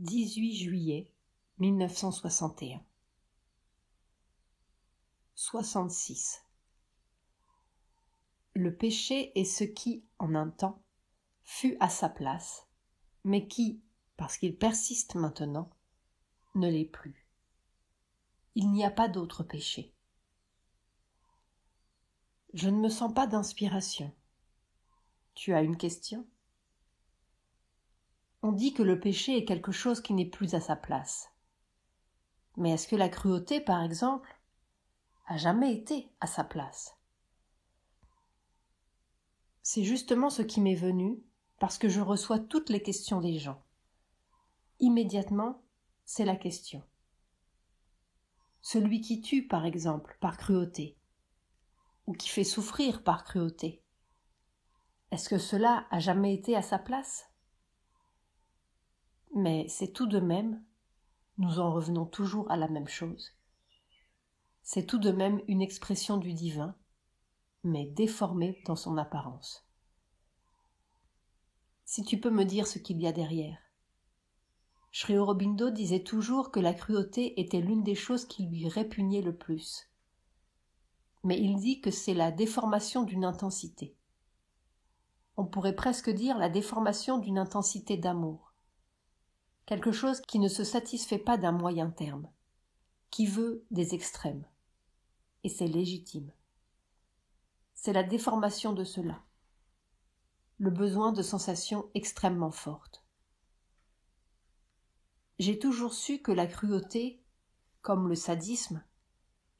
18 juillet 1961. 66. Le péché est ce qui, en un temps, fut à sa place, mais qui, parce qu'il persiste maintenant, ne l'est plus. Il n'y a pas d'autre péché. Je ne me sens pas d'inspiration. Tu as une question ? On dit que le péché est quelque chose qui n'est plus à sa place. Mais est-ce que la cruauté, par exemple, a jamais été à sa place ? C'est justement ce qui m'est venu parce que je reçois toutes les questions des gens. Immédiatement, c'est la question. Celui qui tue, par exemple, par cruauté, ou qui fait souffrir par cruauté, est-ce que cela a jamais été à sa place ? Mais c'est tout de même, nous en revenons toujours à la même chose, c'est tout de même une expression du divin, mais déformée dans son apparence. Si tu peux me dire ce qu'il y a derrière. Sri Aurobindo disait toujours que la cruauté était l'une des choses qui lui répugnaient le plus. Mais il dit que c'est la déformation d'une intensité. On pourrait presque dire la déformation d'une intensité d'amour. Quelque chose qui ne se satisfait pas d'un moyen terme, qui veut des extrêmes. Et c'est légitime. C'est la déformation de cela. Le besoin de sensations extrêmement fortes. J'ai toujours su que la cruauté, comme le sadisme,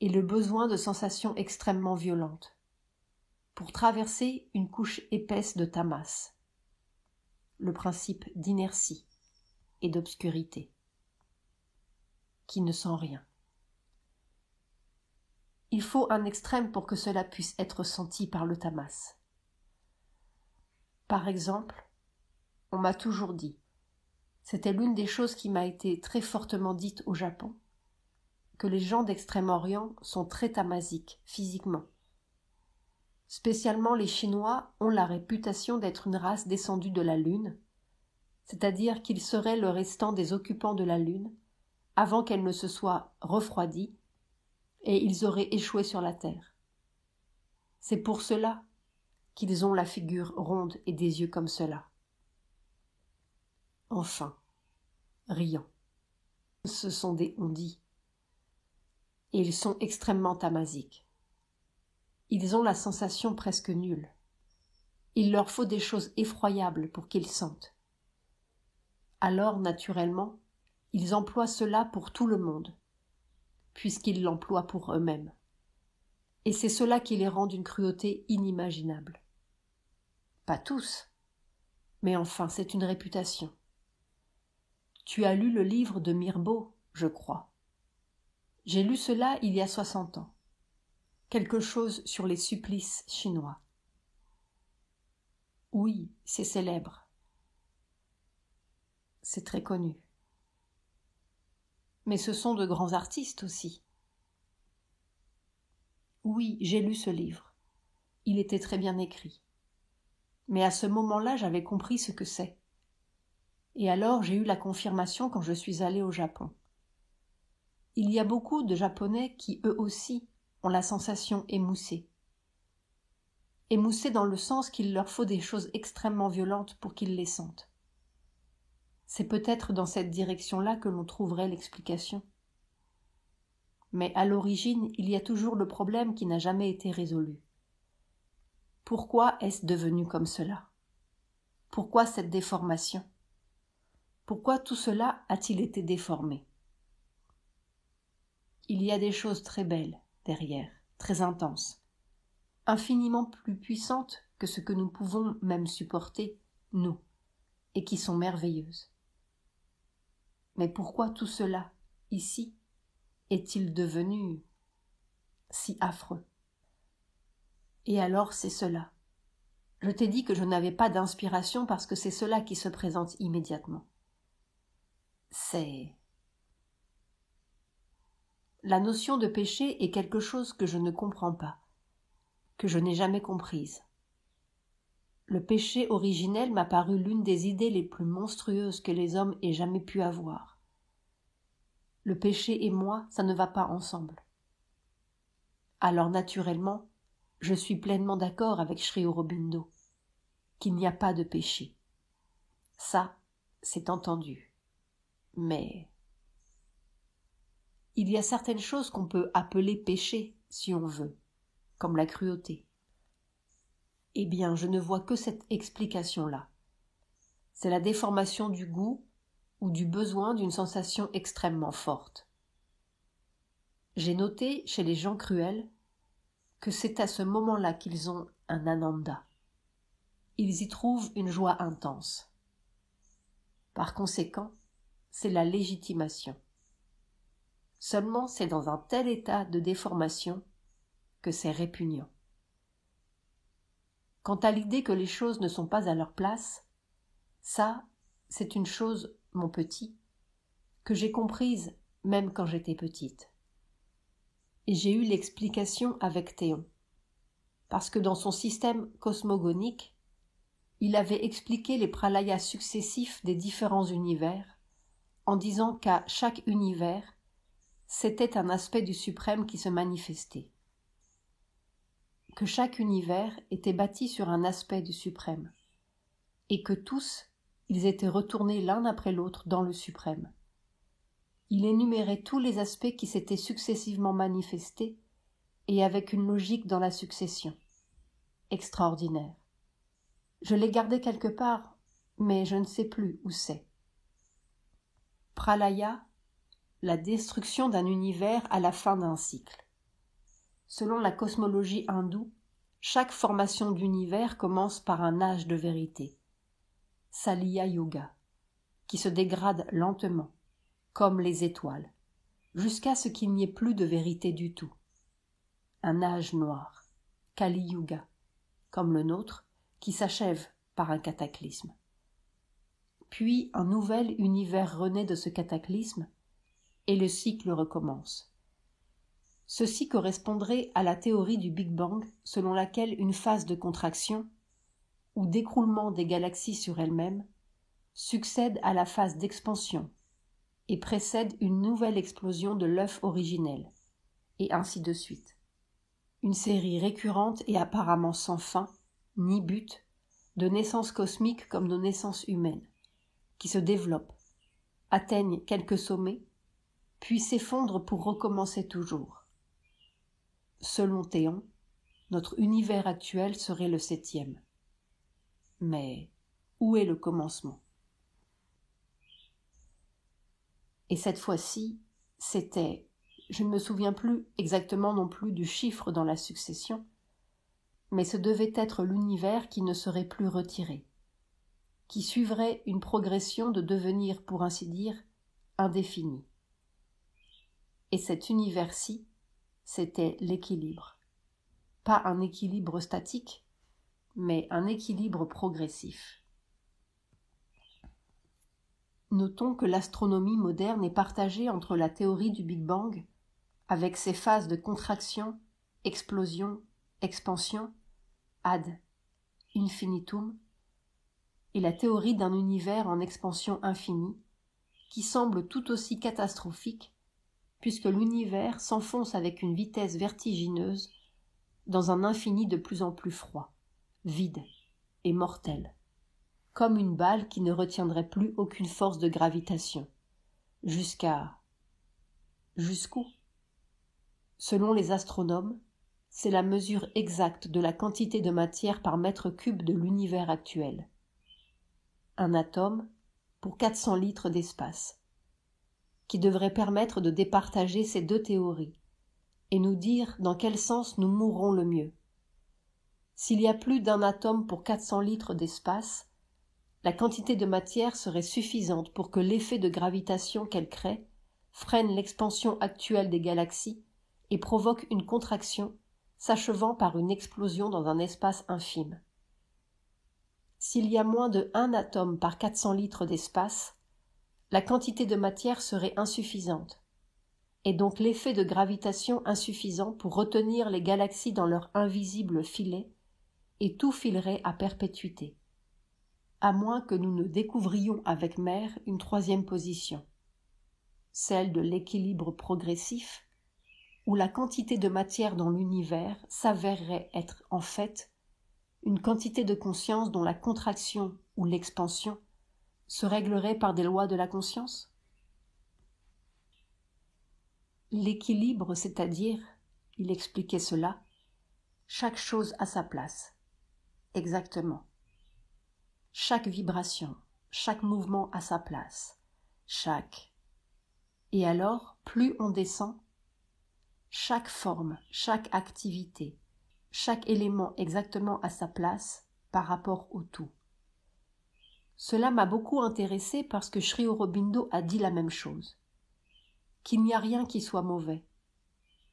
est le besoin de sensations extrêmement violentes, pour traverser une couche épaisse de tamas, le principe d'inertie et d'obscurité, qui ne sent rien. Il faut un extrême pour que cela puisse être senti par le tamas. Par exemple, on m'a toujours dit, c'était l'une des choses qui m'a été très fortement dite au Japon, que les gens d'Extrême-Orient sont très tamasiques, physiquement. Spécialement les Chinois ont la réputation d'être une race descendue de la Lune, c'est-à-dire qu'ils seraient le restant des occupants de la Lune, avant qu'elle ne se soit refroidie, et ils auraient échoué sur la Terre. C'est pour cela qu'ils ont la figure ronde et des yeux comme cela. Enfin, riant. Ce sont des on-dit. Et ils sont extrêmement tamasiques. Ils ont la sensation presque nulle. Il leur faut des choses effroyables pour qu'ils sentent. Alors, naturellement, ils emploient cela pour tout le monde, puisqu'ils l'emploient pour eux-mêmes. Et c'est cela qui les rend d'une cruauté inimaginable. Pas tous, mais enfin, c'est une réputation. Tu as lu le livre de Mirbeau, je crois. J'ai lu cela il y a 60 ans. Quelque chose sur les supplices chinois. Oui, c'est célèbre. C'est très connu. Mais ce sont de grands artistes aussi. Oui, j'ai lu ce livre. Il était très bien écrit. Mais à ce moment-là, j'avais compris ce que c'est. Et alors, j'ai eu la confirmation quand je suis allée au Japon. Il y a beaucoup de Japonais qui, eux aussi, ont la sensation émoussée. Émoussée dans le sens qu'il leur faut des choses extrêmement violentes pour qu'ils les sentent. C'est peut-être dans cette direction-là que l'on trouverait l'explication. Mais à l'origine, il y a toujours le problème qui n'a jamais été résolu. Pourquoi est-ce devenu comme cela ? Pourquoi cette déformation ? Pourquoi tout cela a-t-il été déformé ? Il y a des choses très belles derrière, très intenses, infiniment plus puissantes que ce que nous pouvons même supporter, nous, et qui sont merveilleuses. Mais pourquoi tout cela, ici, est-il devenu si affreux ? Et alors c'est cela. Je t'ai dit que je n'avais pas d'inspiration parce que c'est cela qui se présente immédiatement. C'est... La notion de péché est quelque chose que je ne comprends pas, que je n'ai jamais comprise. Le péché originel m'a paru l'une des idées les plus monstrueuses que les hommes aient jamais pu avoir. Le péché et moi, ça ne va pas ensemble. Alors naturellement, je suis pleinement d'accord avec Sri Aurobindo, qu'il n'y a pas de péché. Ça, c'est entendu. Mais il y a certaines choses qu'on peut appeler péché, si on veut, comme la cruauté. Eh bien, je ne vois que cette explication-là. C'est la déformation du goût ou du besoin d'une sensation extrêmement forte. J'ai noté chez les gens cruels que c'est à ce moment-là qu'ils ont un ananda. Ils y trouvent une joie intense. Par conséquent, c'est la légitimation. Seulement c'est dans un tel état de déformation que c'est répugnant. Quant à l'idée que les choses ne sont pas à leur place, ça, c'est une chose, mon petit, que j'ai comprise même quand j'étais petite. Et j'ai eu l'explication avec Théon, parce que dans son système cosmogonique, il avait expliqué les pralayas successifs des différents univers, en disant qu'à chaque univers, c'était un aspect du suprême qui se manifestait. Que chaque univers était bâti sur un aspect du suprême, et que tous, ils étaient retournés l'un après l'autre dans le suprême. Il énumérait tous les aspects qui s'étaient successivement manifestés, et avec une logique dans la succession. Extraordinaire. Je l'ai gardé quelque part, mais je ne sais plus où c'est. Pralaya, la destruction d'un univers à la fin d'un cycle. Selon la cosmologie hindoue, chaque formation d'univers commence par un âge de vérité, Saliya Yuga, qui se dégrade lentement, comme les étoiles, jusqu'à ce qu'il n'y ait plus de vérité du tout. Un âge noir, Kali Yuga, comme le nôtre, qui s'achève par un cataclysme. Puis un nouvel univers renaît de ce cataclysme, et le cycle recommence. Ceci correspondrait à la théorie du Big Bang, selon laquelle une phase de contraction, ou d'écroulement des galaxies sur elles-mêmes, succède à la phase d'expansion et précède une nouvelle explosion de l'œuf originel, et ainsi de suite. Une série récurrente et apparemment sans fin, ni but, de naissances cosmiques comme nos naissances humaines, qui se développent, atteignent quelques sommets, puis s'effondrent pour recommencer toujours. Selon Théon, notre univers actuel serait le 7e. Mais où est le commencement? Et cette fois-ci, c'était, je ne me souviens plus exactement non plus du chiffre dans la succession, mais ce devait être l'univers qui ne serait plus retiré, qui suivrait une progression de devenir, pour ainsi dire, indéfini. Et cet univers-ci, c'était l'équilibre. Pas un équilibre statique, mais un équilibre progressif. Notons que l'astronomie moderne est partagée entre la théorie du Big Bang, avec ses phases de contraction, explosion, expansion, ad infinitum, et la théorie d'un univers en expansion infinie, qui semble tout aussi catastrophique, puisque l'univers s'enfonce avec une vitesse vertigineuse dans un infini de plus en plus froid, vide et mortel, comme une balle qui ne retiendrait plus aucune force de gravitation, jusqu'où? Selon les astronomes, c'est la mesure exacte de la quantité de matière par mètre cube de l'univers actuel. Un atome pour 400 litres d'espace, qui devrait permettre de départager ces deux théories et nous dire dans quel sens nous mourrons le mieux. S'il y a plus d'un atome pour 400 litres d'espace, la quantité de matière serait suffisante pour que l'effet de gravitation qu'elle crée freine l'expansion actuelle des galaxies et provoque une contraction s'achevant par une explosion dans un espace infime. S'il y a moins de 1 atome par 400 litres d'espace, la quantité de matière serait insuffisante, et donc l'effet de gravitation insuffisant pour retenir les galaxies dans leur invisible filet et tout filerait à perpétuité, à moins que nous ne découvrions avec Mère une troisième position, celle de l'équilibre progressif, où la quantité de matière dans l'univers s'avérerait être en fait une quantité de conscience dont la contraction ou l'expansion se réglerait par des lois de la conscience? L'équilibre, c'est-à-dire, il expliquait cela, chaque chose à sa place, exactement. Chaque vibration, chaque mouvement à sa place, chaque. Et alors, plus on descend, chaque forme, chaque activité, chaque élément exactement à sa place par rapport au tout. Cela m'a beaucoup intéressé parce que Sri Aurobindo a dit la même chose, qu'il n'y a rien qui soit mauvais.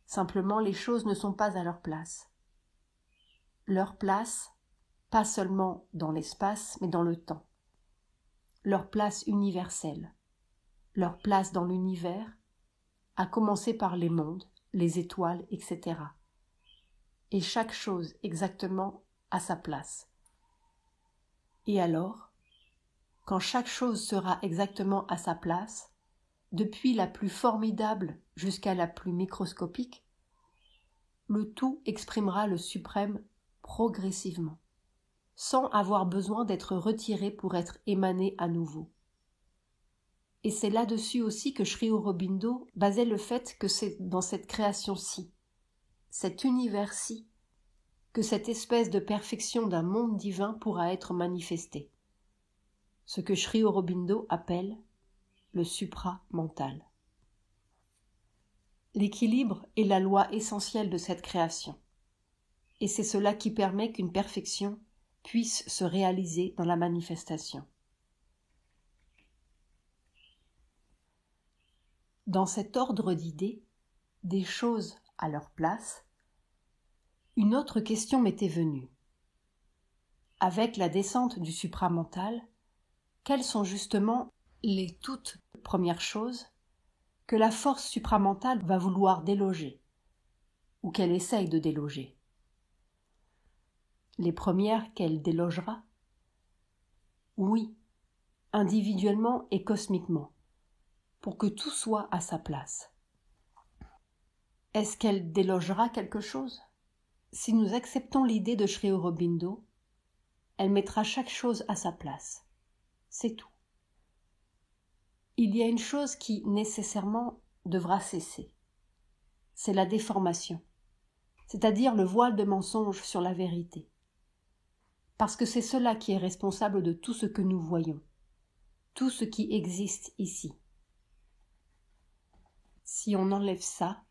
Simplement, les choses ne sont pas à leur place. Leur place, pas seulement dans l'espace, mais dans le temps. Leur place universelle. Leur place dans l'univers, à commencer par les mondes, les étoiles, etc. Et chaque chose exactement à sa place. Et alors, quand chaque chose sera exactement à sa place, depuis la plus formidable jusqu'à la plus microscopique, le tout exprimera le suprême progressivement, sans avoir besoin d'être retiré pour être émané à nouveau. Et c'est là-dessus aussi que Sri Aurobindo basait le fait que c'est dans cette création-ci, cet univers-ci, que cette espèce de perfection d'un monde divin pourra être manifestée. Ce que Sri Aurobindo appelle le supramental. L'équilibre est la loi essentielle de cette création, et c'est cela qui permet qu'une perfection puisse se réaliser dans la manifestation. Dans cet ordre d'idées, des choses à leur place, une autre question m'était venue. Avec la descente du supramental, quelles sont justement les toutes premières choses que la force supramentale va vouloir déloger, ou qu'elle essaye de déloger? Les premières qu'elle délogera? Oui, individuellement et cosmiquement, pour que tout soit à sa place. Est-ce qu'elle délogera quelque chose? Si nous acceptons l'idée de Sri Aurobindo, elle mettra chaque chose à sa place. C'est tout. Il y a une chose qui, nécessairement, devra cesser. C'est la déformation, c'est-à-dire le voile de mensonge sur la vérité. Parce que c'est cela qui est responsable de tout ce que nous voyons, tout ce qui existe ici. Si on enlève ça,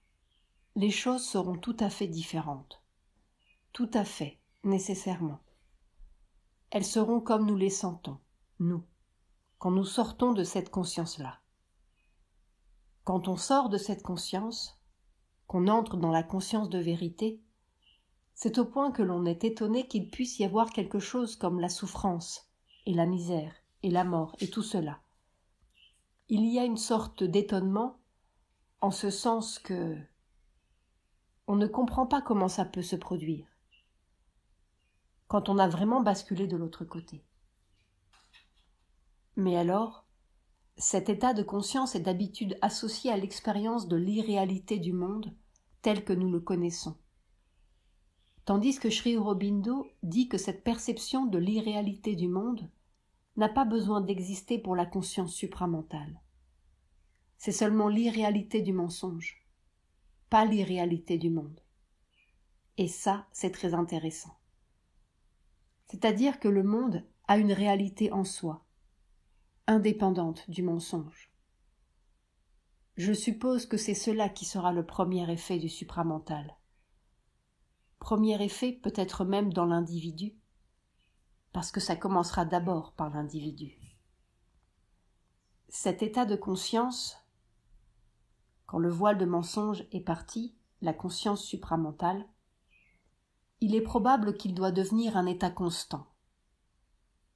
les choses seront tout à fait différentes. Tout à fait, nécessairement. Elles seront comme nous les sentons, nous, quand nous sortons de cette conscience-là. Quand on sort de cette conscience, qu'on entre dans la conscience de vérité, c'est au point que l'on est étonné qu'il puisse y avoir quelque chose comme la souffrance, et la misère, et la mort, et tout cela. Il y a une sorte d'étonnement, en ce sens que on ne comprend pas comment ça peut se produire, quand on a vraiment basculé de l'autre côté. Mais alors, cet état de conscience est d'habitude associé à l'expérience de l'irréalité du monde tel que nous le connaissons. Tandis que Sri Aurobindo dit que cette perception de l'irréalité du monde n'a pas besoin d'exister pour la conscience supramentale. C'est seulement l'irréalité du mensonge, pas l'irréalité du monde. Et ça, c'est très intéressant. C'est-à-dire que le monde a une réalité en soi, indépendante du mensonge. Je suppose que c'est cela qui sera le premier effet du supramental. Premier effet peut-être même dans l'individu, parce que ça commencera d'abord par l'individu. Cet état de conscience, quand le voile de mensonge est parti, la conscience supramentale, il est probable qu'il doit devenir un état constant.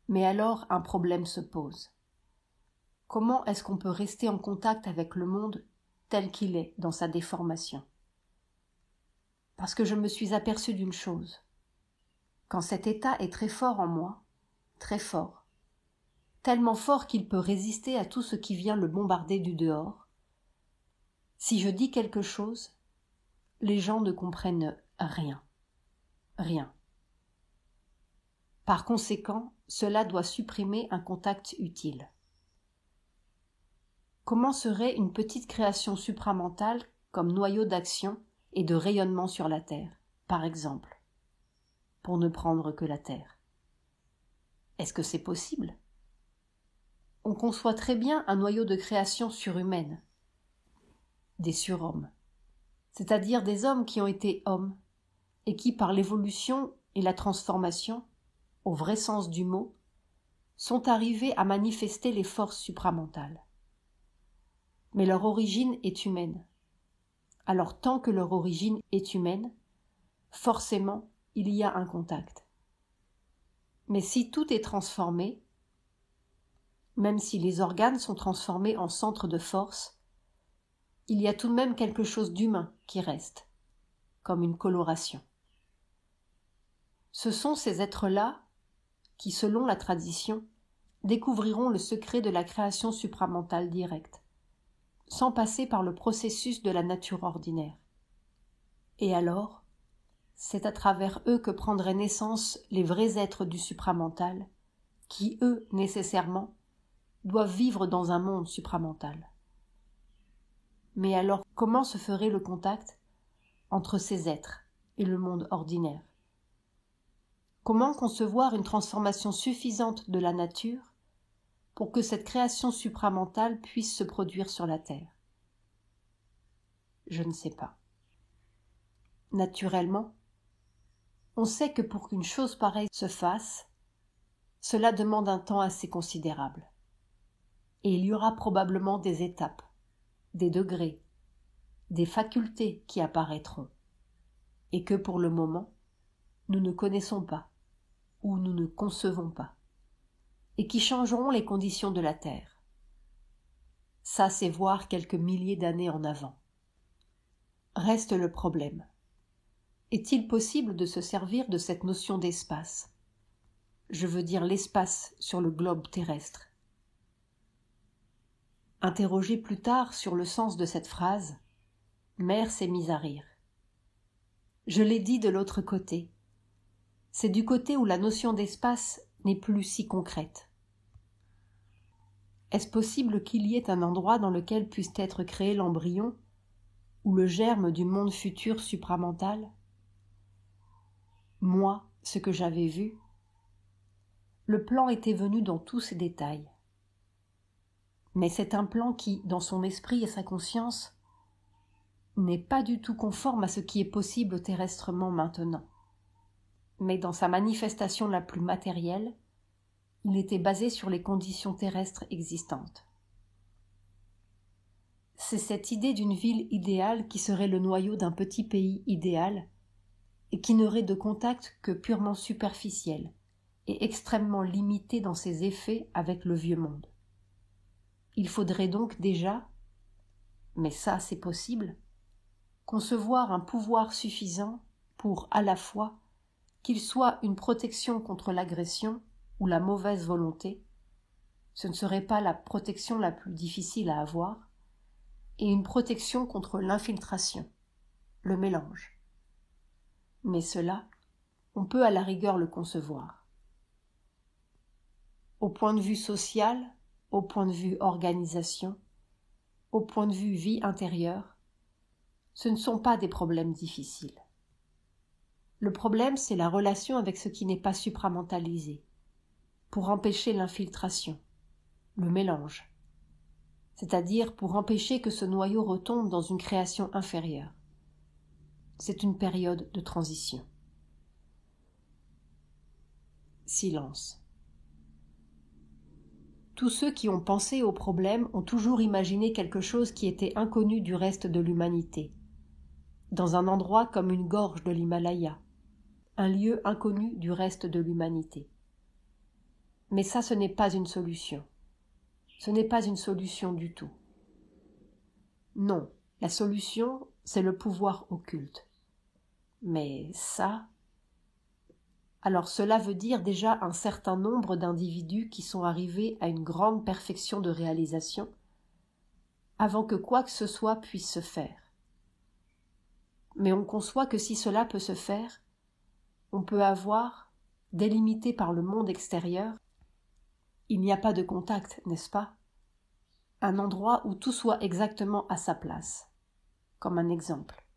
Mais alors un problème se pose. Comment est-ce qu'on peut rester en contact avec le monde tel qu'il est dans sa déformation? Parce que je me suis aperçu d'une chose. quand cet état est très fort en moi, très fort, tellement fort qu'il peut résister à tout ce qui vient le bombarder du dehors, si je dis quelque chose, les gens ne comprennent rien, rien. Par conséquent, cela doit supprimer un contact utile. Comment serait une petite création supramentale comme noyau d'action et de rayonnement sur la Terre, par exemple, pour ne prendre que la Terre? Est-ce que c'est possible? On conçoit très bien un noyau de création surhumaine, des surhommes, c'est-à-dire des hommes qui ont été hommes et qui, par l'évolution et la transformation, au vrai sens du mot, sont arrivés à manifester les forces supramentales. Mais leur origine est humaine. Alors tant que leur origine est humaine, forcément, il y a un contact. Mais si tout est transformé, même si les organes sont transformés en centres de force, il y a tout de même quelque chose d'humain qui reste, comme une coloration. Ce sont ces êtres-là qui, selon la tradition, découvriront le secret de la création supramentale directe, sans passer par le processus de la nature ordinaire. Et alors, c'est à travers eux que prendraient naissance les vrais êtres du supramental, qui, eux, nécessairement, doivent vivre dans un monde supramental. Mais alors, comment se ferait le contact entre ces êtres et le monde ordinaire? Comment concevoir une transformation suffisante de la nature pour que cette création supramentale puisse se produire sur la Terre? Je ne sais pas. Naturellement, on sait que pour qu'une chose pareille se fasse, cela demande un temps assez considérable. Et il y aura probablement des étapes, des degrés, des facultés qui apparaîtront, et que pour le moment, nous ne connaissons pas, ou nous ne concevons pas, et qui changeront les conditions de la Terre. Ça, c'est voir quelques milliers d'années en avant. Reste le problème. Est-il possible de se servir de cette notion d'espace? Je veux dire l'espace sur le globe terrestre. Interrogé plus tard sur le sens de cette phrase, Mère s'est mise à rire. Je l'ai dit de l'autre côté. C'est du côté où la notion d'espace n'est plus si concrète. Est-ce possible qu'il y ait un endroit dans lequel puisse être créé l'embryon ou le germe du monde futur supramental? Moi, ce que j'avais vu, le plan était venu dans tous ses détails. Mais c'est un plan qui, dans son esprit et sa conscience, n'est pas du tout conforme à ce qui est possible terrestrement maintenant. Mais dans sa manifestation la plus matérielle, il était basé sur les conditions terrestres existantes. C'est cette idée d'une ville idéale qui serait le noyau d'un petit pays idéal et qui n'aurait de contact que purement superficiel et extrêmement limité dans ses effets avec le vieux monde. Il faudrait donc déjà, mais ça c'est possible, concevoir un pouvoir suffisant pour, à la fois, qu'il soit une protection contre l'agression ou la mauvaise volonté, ce ne serait pas la protection la plus difficile à avoir, et une protection contre l'infiltration, le mélange. Mais cela, on peut à la rigueur le concevoir. Au point de vue social, au point de vue organisation, au point de vue vie intérieure, ce ne sont pas des problèmes difficiles. Le problème, c'est la relation avec ce qui n'est pas supramentalisé, pour empêcher l'infiltration, le mélange, c'est-à-dire pour empêcher que ce noyau retombe dans une création inférieure. C'est une période de transition. Silence. Tous ceux qui ont pensé au problème ont toujours imaginé quelque chose qui était inconnu du reste de l'humanité, dans un endroit comme une gorge de l'Himalaya, un lieu inconnu du reste de l'humanité. Mais ça, ce n'est pas une solution. Ce n'est pas une solution du tout. Non, la solution, c'est le pouvoir occulte. Mais ça, alors cela veut dire déjà un certain nombre d'individus qui sont arrivés à une grande perfection de réalisation avant que quoi que ce soit puisse se faire. Mais on conçoit que si cela peut se faire, on peut avoir, délimité par le monde extérieur, il n'y a pas de contact, n'est-ce pas? Un endroit où tout soit exactement à sa place, comme un exemple.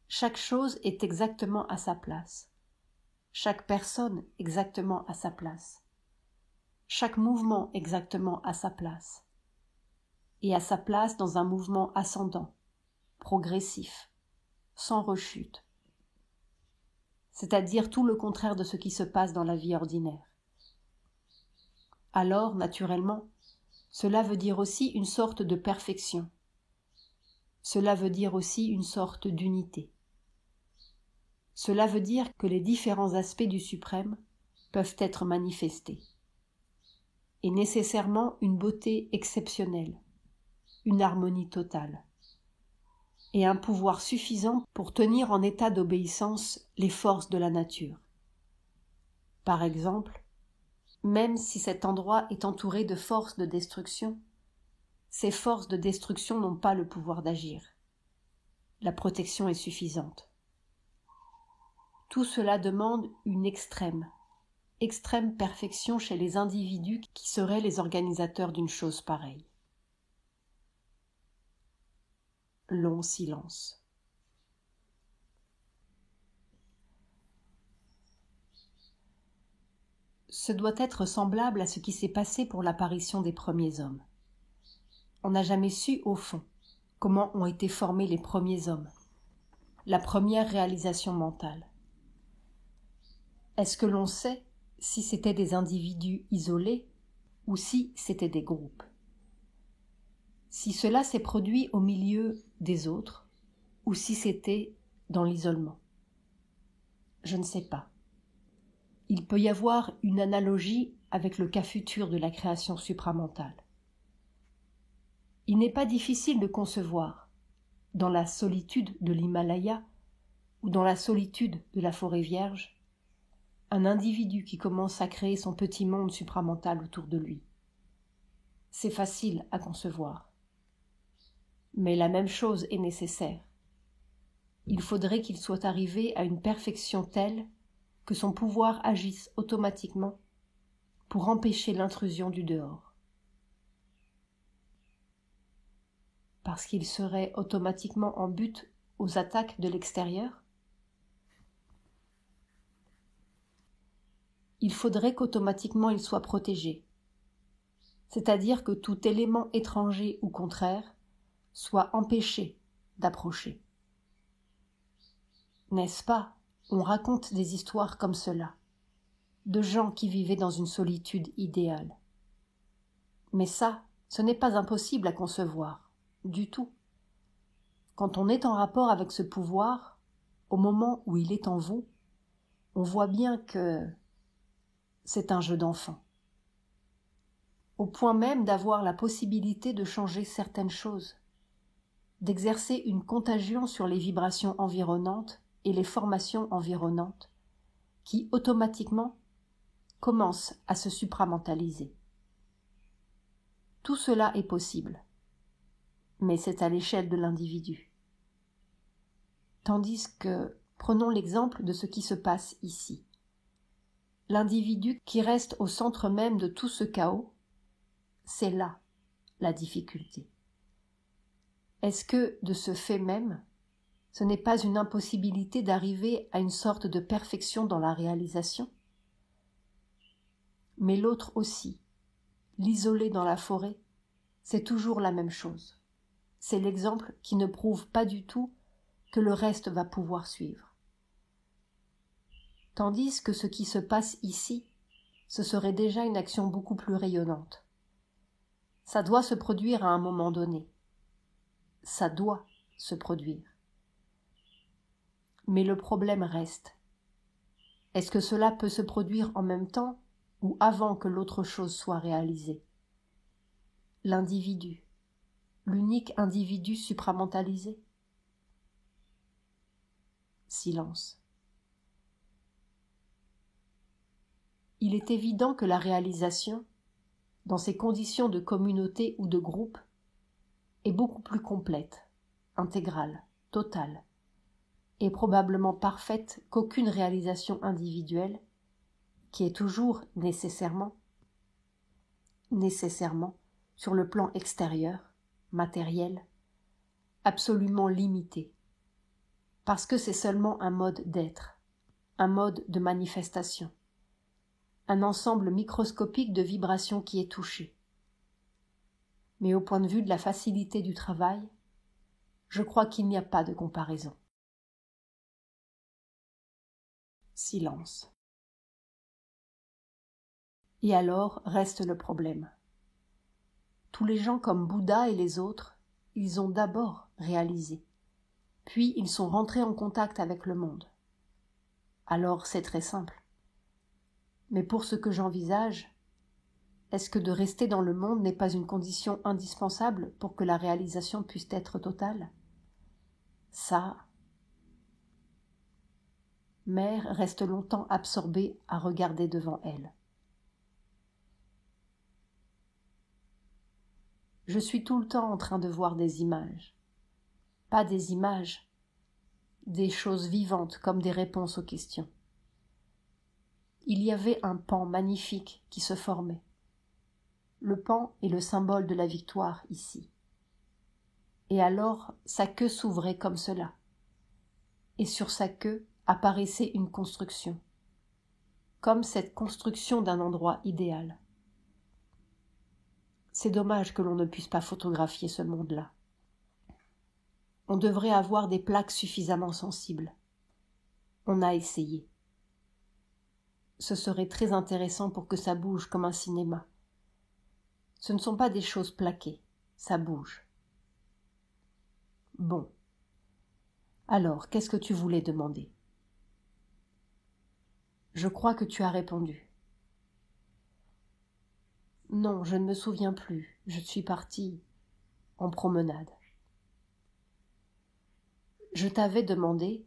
Chaque chose est exactement à sa place. Chaque personne exactement à sa place. Chaque mouvement exactement à sa place. Et à sa place dans un mouvement ascendant, progressif, sans rechute. C'est-à-dire tout le contraire de ce qui se passe dans la vie ordinaire. Alors, naturellement, cela veut dire aussi une sorte de perfection. Cela veut dire aussi une sorte d'unité. Cela veut dire que les différents aspects du suprême peuvent être manifestés. Et nécessairement une beauté exceptionnelle, une harmonie totale, et un pouvoir suffisant pour tenir en état d'obéissance les forces de la nature. Par exemple, même si cet endroit est entouré de forces de destruction, ces forces de destruction n'ont pas le pouvoir d'agir. La protection est suffisante. Tout cela demande une extrême perfection chez les individus qui seraient les organisateurs d'une chose pareille. Long silence. Ce doit être semblable à ce qui s'est passé pour l'apparition des premiers hommes. On n'a jamais su, au fond, comment ont été formés les premiers hommes, la première réalisation mentale. Est-ce que l'on sait si c'était des individus isolés ou si c'était des groupes? Si cela s'est produit au milieu des autres ou si c'était dans l'isolement? Je ne sais pas. Il peut y avoir une analogie avec le cas futur de la création supramentale. Il n'est pas difficile de concevoir, dans la solitude de l'Himalaya ou dans la solitude de la forêt vierge, un individu qui commence à créer son petit monde supramental autour de lui. C'est facile à concevoir. Mais la même chose est nécessaire. Il faudrait qu'il soit arrivé à une perfection telle que son pouvoir agisse automatiquement pour empêcher l'intrusion du dehors. Parce qu'il serait automatiquement en butte aux attaques de l'extérieur? Il faudrait qu'automatiquement il soit protégé, c'est-à-dire que tout élément étranger ou contraire soit empêché d'approcher. N'est-ce pas, on raconte des histoires comme cela, de gens qui vivaient dans une solitude idéale. Mais ça, ce n'est pas impossible à concevoir, du tout. Quand on est en rapport avec ce pouvoir, au moment où il est en vous, on voit bien que c'est un jeu d'enfant. Au point même d'avoir la possibilité de changer certaines choses, d'exercer une contagion sur les vibrations environnantes et les formations environnantes, qui automatiquement commencent à se supramentaliser. Tout cela est possible, mais c'est à l'échelle de l'individu. Tandis que, prenons l'exemple de ce qui se passe ici. L'individu qui reste au centre même de tout ce chaos, c'est là la difficulté. Est-ce que, de ce fait même, ce n'est pas une impossibilité d'arriver à une sorte de perfection dans la réalisation? Mais l'autre aussi, l'isolé dans la forêt, c'est toujours la même chose. C'est l'exemple qui ne prouve pas du tout que le reste va pouvoir suivre. Tandis que ce qui se passe ici, ce serait déjà une action beaucoup plus rayonnante. Ça doit se produire à un moment donné. Ça doit se produire. Mais le problème reste. Est-ce que cela peut se produire en même temps ou avant que l'autre chose soit réalisée? L'individu, l'unique individu supramentalisé? Silence. il est évident que la réalisation, dans ces conditions de communauté ou de groupe, est beaucoup plus complète, intégrale, totale, et probablement parfaite qu'aucune réalisation individuelle, qui est toujours nécessairement, sur le plan extérieur, matériel, absolument limité, parce que c'est seulement un mode d'être, un mode de manifestation, un ensemble microscopique de vibrations qui est touché. Mais au point de vue de la facilité du travail, je crois qu'il n'y a pas de comparaison. Silence. Et alors reste le problème. Tous les gens comme Bouddha et les autres, ils ont d'abord réalisé, puis ils sont rentrés en contact avec le monde. Alors c'est très simple. Mais pour ce que j'envisage, est-ce que de rester dans le monde n'est pas une condition indispensable pour que la réalisation puisse être totale ? Ça. Mère reste longtemps absorbée à regarder devant elle. Je suis tout le temps en train de voir des images. Pas des images, des choses vivantes comme des réponses aux questions. Il y avait un pan magnifique qui se formait. Le pan est le symbole de la victoire ici. Et alors sa queue s'ouvrait comme cela. Et sur sa queue apparaissait une construction, comme cette construction d'un endroit idéal. C'est dommage que l'on ne puisse pas photographier ce monde-là. On devrait avoir des plaques suffisamment sensibles. On a essayé. Ce serait très intéressant pour que ça bouge comme un cinéma. Ce ne sont pas des choses plaquées, ça bouge. Bon. Alors, qu'est-ce que tu voulais demander ? Je crois que tu as répondu. Non, je ne me souviens plus. Je suis partie en promenade. Je t'avais demandé,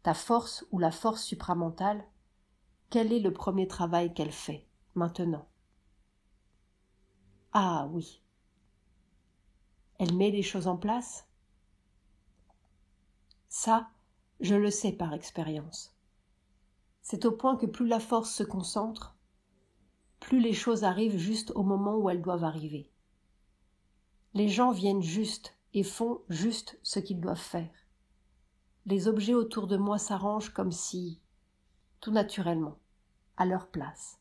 ta force ou la force supramentale, quel est le premier travail qu'elle fait, maintenant ? Ah oui. Elle met les choses en place ? Ça, je le sais par expérience. C'est au point que plus la force se concentre, plus les choses arrivent juste au moment où elles doivent arriver. Les gens viennent juste et font juste ce qu'ils doivent faire. Les objets autour de moi s'arrangent comme si, tout naturellement, à leur place.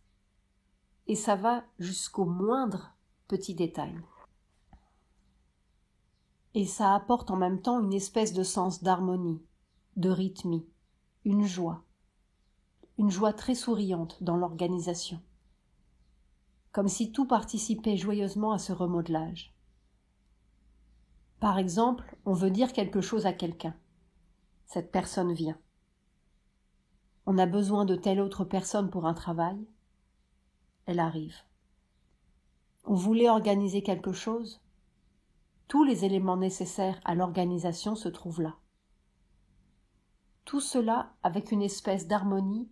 Et ça va jusqu'au moindre petit détail. Et ça apporte en même temps une espèce de sens d'harmonie, de rythmie, une joie très souriante dans l'organisation. Comme si tout participait joyeusement à ce remodelage. Par exemple, on veut dire quelque chose à quelqu'un. Cette personne vient. On a besoin de telle autre personne pour un travail. Elle arrive. On voulait organiser quelque chose. Tous les éléments nécessaires à l'organisation se trouvent là. Tout cela avec une espèce d'harmonie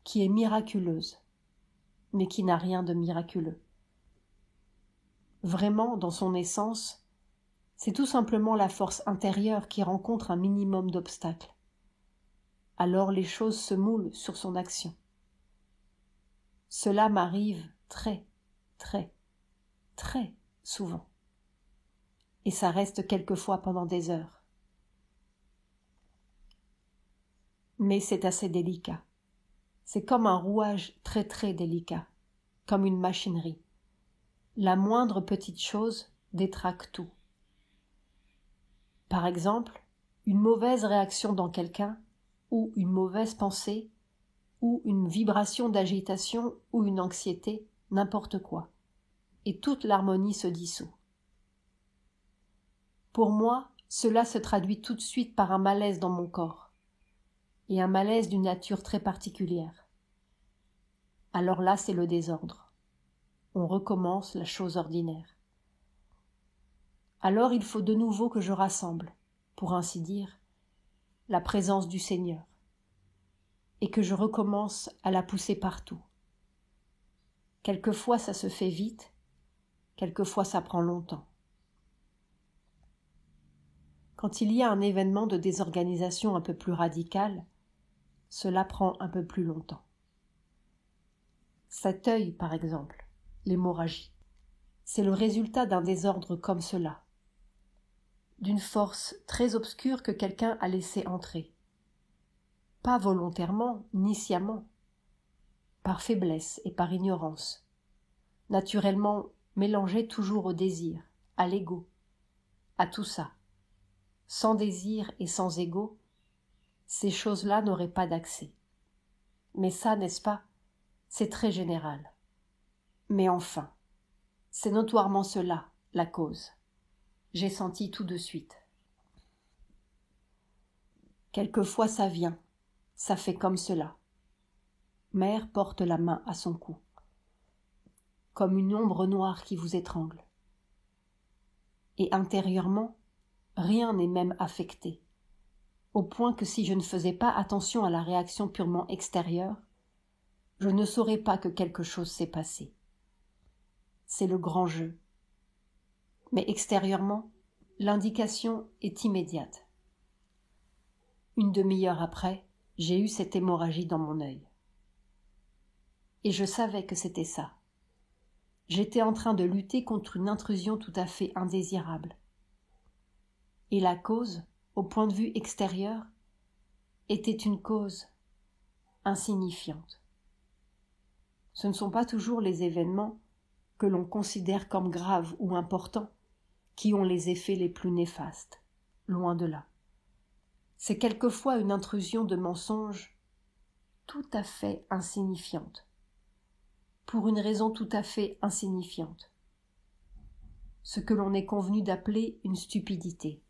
qui est miraculeuse, mais qui n'a rien de miraculeux. Vraiment, dans son essence, c'est tout simplement la force intérieure qui rencontre un minimum d'obstacles. Alors les choses se moulent sur son action. Cela m'arrive très, très, très souvent. Et ça reste quelquefois pendant des heures. Mais c'est assez délicat. C'est comme un rouage très très délicat, comme une machinerie. La moindre petite chose détraque tout. Par exemple, une mauvaise réaction dans quelqu'un, ou une mauvaise pensée, ou une vibration d'agitation, ou une anxiété, n'importe quoi. Et toute l'harmonie se dissout. Pour moi, cela se traduit tout de suite par un malaise dans mon corps, et un malaise d'une nature très particulière. Alors là, c'est le désordre. On recommence la chose ordinaire. Alors il faut de nouveau que je rassemble, pour ainsi dire, la présence du Seigneur. et que je recommence à la pousser partout. Quelquefois ça se fait vite, quelquefois ça prend longtemps. Quand il y a un événement de désorganisation un peu plus radical, cela prend un peu plus longtemps. Cet œil, par exemple, l'hémorragie, c'est le résultat d'un désordre comme cela, d'une force très obscure que quelqu'un a laissé entrer. Pas volontairement, ni sciemment, par faiblesse et par ignorance, naturellement mélangé toujours au désir, à l'ego, à tout ça. Sans désir et sans ego, ces choses-là n'auraient pas d'accès. Mais ça, n'est-ce pas, c'est très général. Mais enfin, c'est notoirement cela, la cause. J'ai senti tout de suite. Quelquefois ça vient, ça fait comme cela. Mère porte la main à son cou, comme une ombre noire qui vous étrangle. Et intérieurement, rien n'est même affecté, au point que si je ne faisais pas attention à la réaction purement extérieure, je ne saurais pas que quelque chose s'est passé. C'est le grand jeu. Mais extérieurement, l'indication est immédiate. Une demi-heure après, j'ai eu cette hémorragie dans mon œil. Et je savais que c'était ça. J'étais en train de lutter contre une intrusion tout à fait indésirable. Et la cause, au point de vue extérieur, était une cause insignifiante. Ce ne sont pas toujours les événements que l'on considère comme graves ou importants qui ont les effets les plus néfastes, loin de là. C'est quelquefois une intrusion de mensonges tout à fait insignifiante, pour une raison tout à fait insignifiante, ce que l'on est convenu d'appeler une stupidité.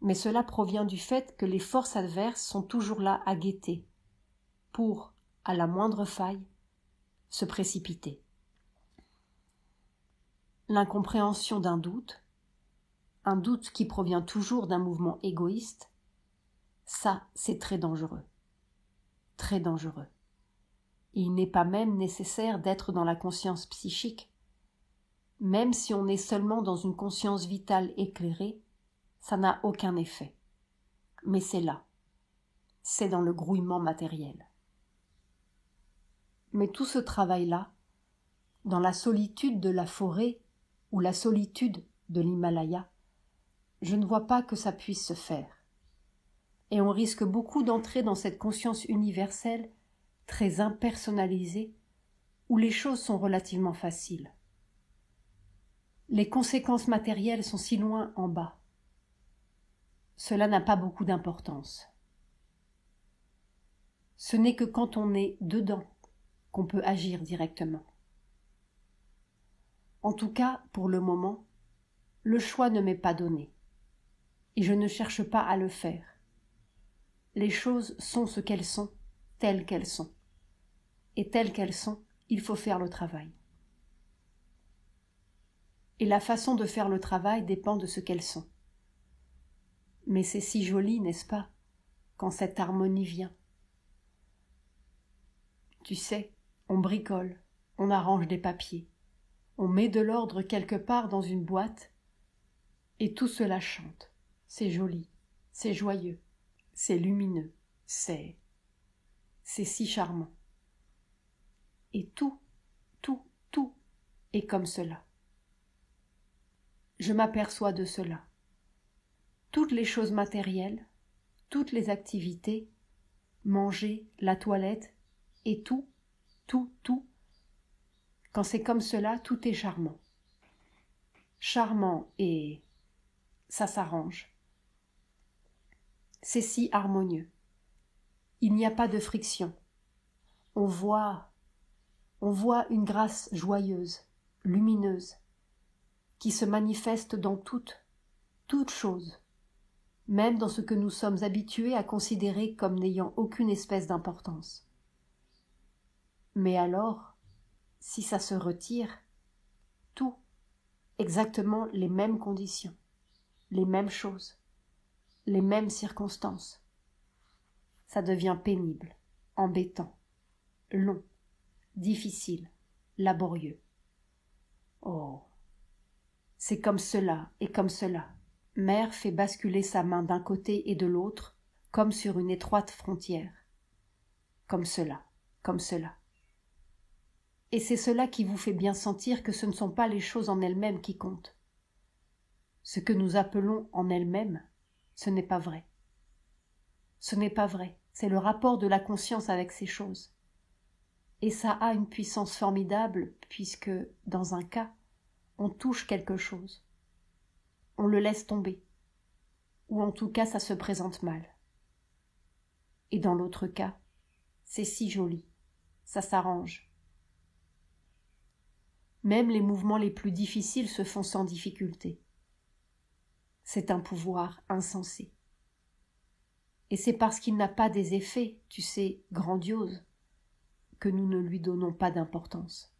Mais cela provient du fait que les forces adverses sont toujours là à guetter, pour, à la moindre faille, se précipiter. L'incompréhension d'un doute, un doute qui provient toujours d'un mouvement égoïste, ça c'est très dangereux. Très dangereux. Et il n'est pas même nécessaire d'être dans la conscience psychique. Même si on est seulement dans une conscience vitale éclairée, ça n'a aucun effet. Mais c'est là. C'est dans le grouillement matériel. Mais tout ce travail-là, dans la solitude de la forêt ou la solitude de l'Himalaya, je ne vois pas que ça puisse se faire. Et on risque beaucoup d'entrer dans cette conscience universelle très impersonnalisée où les choses sont relativement faciles. Les conséquences matérielles sont si loin en bas. Cela n'a pas beaucoup d'importance. Ce n'est que quand on est dedans qu'on peut agir directement. En tout cas, pour le moment, le choix ne m'est pas donné, et je ne cherche pas à le faire. Les choses sont ce qu'elles sont, telles qu'elles sont. Et telles qu'elles sont, il faut faire le travail. Et la façon de faire le travail dépend de ce qu'elles sont. Mais c'est si joli, n'est-ce pas, quand cette harmonie vient. Tu sais, on bricole, on arrange des papiers, on met de l'ordre quelque part dans une boîte, et tout cela chante. C'est joli, c'est joyeux, c'est lumineux, c'est si charmant. Et tout est comme cela. Je m'aperçois de cela. Toutes les choses matérielles, toutes les activités, manger, la toilette, et tout, quand c'est comme cela, tout est charmant. Charmant et ça s'arrange. C'est si harmonieux. Il n'y a pas de friction. On voit une grâce joyeuse, lumineuse, qui se manifeste dans toute chose, même dans ce que nous sommes habitués à considérer comme n'ayant aucune espèce d'importance. Mais alors, si ça se retire, tout, exactement les mêmes conditions, les mêmes choses, les mêmes circonstances, ça devient pénible, embêtant, long, difficile, laborieux. Oh, c'est comme cela et comme cela. Mère fait basculer sa main d'un côté et de l'autre, comme sur une étroite frontière. Comme cela, comme cela. Et c'est cela qui vous fait bien sentir que ce ne sont pas les choses en elles-mêmes qui comptent. Ce que nous appelons en elles-mêmes, ce n'est pas vrai. Ce n'est pas vrai, c'est le rapport de la conscience avec ces choses. Et ça a une puissance formidable puisque, dans un cas, on touche quelque chose. On le laisse tomber. Ou en tout cas, ça se présente mal. Et dans l'autre cas, c'est si joli, ça s'arrange. Même les mouvements les plus difficiles se font sans difficulté. C'est un pouvoir insensé. Et c'est parce qu'il n'a pas des effets, tu sais, grandioses, que nous ne lui donnons pas d'importance.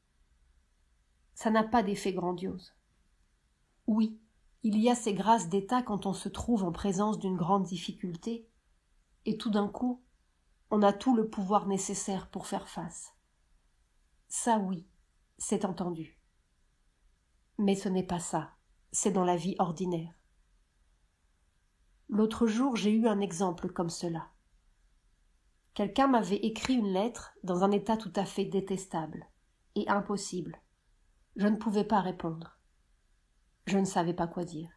Ça n'a pas d'effet grandiose. Oui, il y a ces grâces d'état quand on se trouve en présence d'une grande difficulté, et tout d'un coup, on a tout le pouvoir nécessaire pour faire face. Ça oui, c'est entendu. Mais ce n'est pas ça, c'est dans la vie ordinaire. L'autre jour, j'ai eu un exemple comme cela. Quelqu'un m'avait écrit une lettre dans un état tout à fait détestable et impossible. Je ne pouvais pas répondre. Je ne savais pas quoi dire.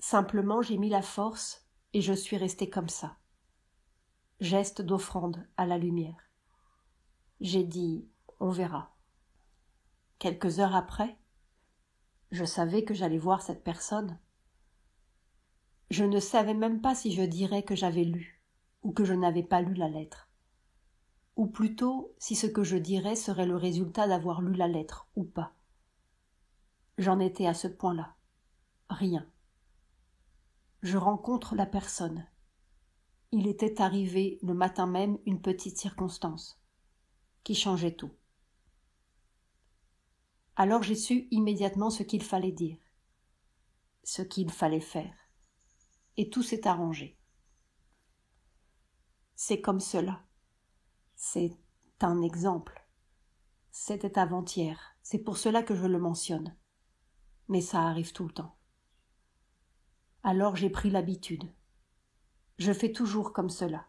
Simplement, j'ai mis la force et je suis restée comme ça. Geste d'offrande à la lumière. J'ai dit « on verra ». Quelques heures après, je savais que j'allais voir cette personne. Je ne savais même pas si je dirais que j'avais lu ou que je n'avais pas lu la lettre. Ou plutôt si ce que je dirais serait le résultat d'avoir lu la lettre ou pas. J'en étais à ce point-là. Rien. Je rencontre la personne. Il était arrivé le matin même une petite circonstance qui changeait tout. Alors j'ai su immédiatement ce qu'il fallait dire, ce qu'il fallait faire, et tout s'est arrangé. C'est comme cela. C'est un exemple. C'était avant-hier, c'est pour cela que je le mentionne. Mais ça arrive tout le temps. Alors j'ai pris l'habitude. Je fais toujours comme cela.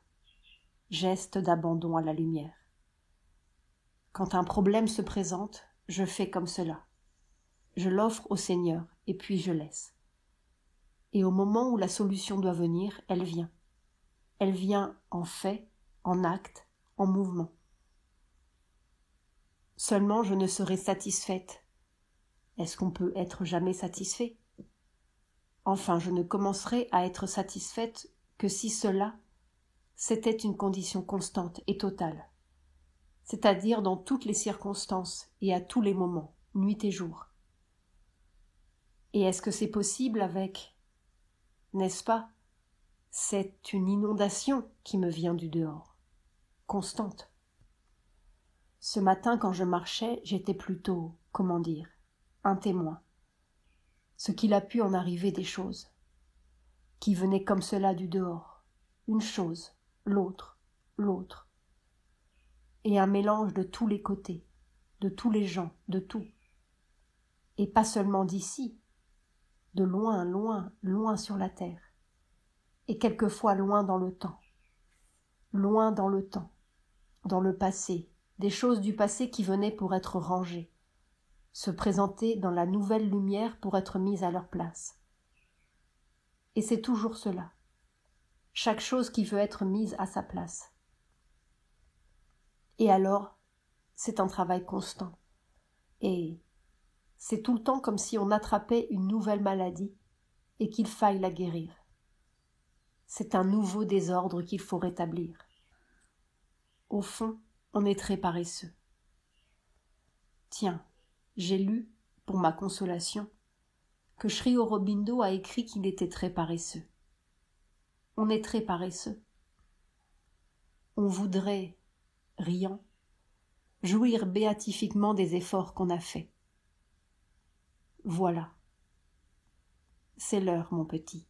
Geste d'abandon à la lumière. Quand un problème se présente, je fais comme cela. Je l'offre au Seigneur et puis je laisse. Et au moment où la solution doit venir, elle vient. Elle vient en fait, en acte, en mouvement. Seulement je ne serai satisfaite. Est-ce qu'on peut être jamais satisfait ? Enfin, je ne commencerai à être satisfaite que si cela, c'était une condition constante et totale, c'est-à-dire dans toutes les circonstances et à tous les moments, nuit et jour. Et est-ce que c'est possible avec, n'est-ce pas, c'est une inondation qui me vient du dehors, constante. Ce matin, quand je marchais, j'étais plutôt, comment dire, un témoin. Ce qu'il a pu en arriver des choses, qui venaient comme cela du dehors, une chose, l'autre, et un mélange de tous les côtés, de tous les gens, de tout, et pas seulement d'ici, de loin, loin, loin sur la terre, et quelquefois loin dans le temps, dans le passé, des choses du passé qui venaient pour être rangées, se présenter dans la nouvelle lumière pour être mises à leur place. Et c'est toujours cela, chaque chose qui veut être mise à sa place. Et alors, c'est un travail constant. Et c'est tout le temps comme si on attrapait une nouvelle maladie et qu'il faille la guérir. C'est un nouveau désordre qu'il faut rétablir. Au fond, on est très paresseux. Tiens, j'ai lu, pour ma consolation, que Sri Aurobindo a écrit qu'il était très paresseux. On est très paresseux. On voudrait, riant, jouir béatifiquement des efforts qu'on a faits. Voilà. C'est l'heure, mon petit.